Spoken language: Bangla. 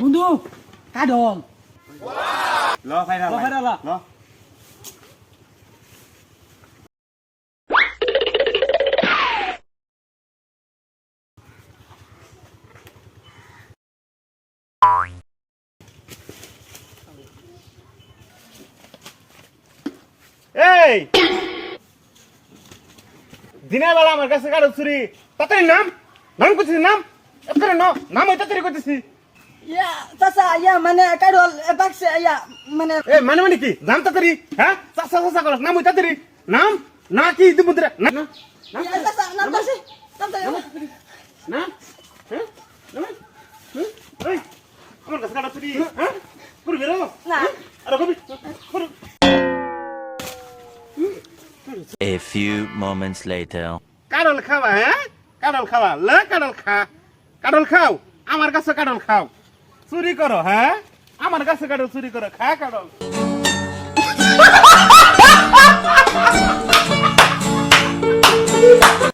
বন্ধু কাডল ল ফাইরা ল ল এই দিনের বেলা আমার কাছে কারো চুরি তাড়াতাড়ি নাম করছিস নাম এখানে নাম ওই তাড়াতাড়ি করতেছি ইয়া চাচা ইয়া মানে কাডল বাক্সে ইয়া মানে এ মানে কি নাম তাড়াতাড়ি হ্যাঁ চাচা চাচা কর নাম ওই তাড়াতাড়ি নাম না কি ইতিমধ্যে না না ইয়া চাচা নাম দাসি না হ্যাঁ এই আমার কাছে কারো চুরি হ্যাঁ পুরো বেরো না আরে কবি পুরো A few moments later. Cuddle খাওয়া হ্যাঁ কাডল খাওয়া লে কাডল খাও আমার কাছে কাডল খাও চুরি করো হ্যাঁ আমার কাছে কাডল চুরি করো খা কাডল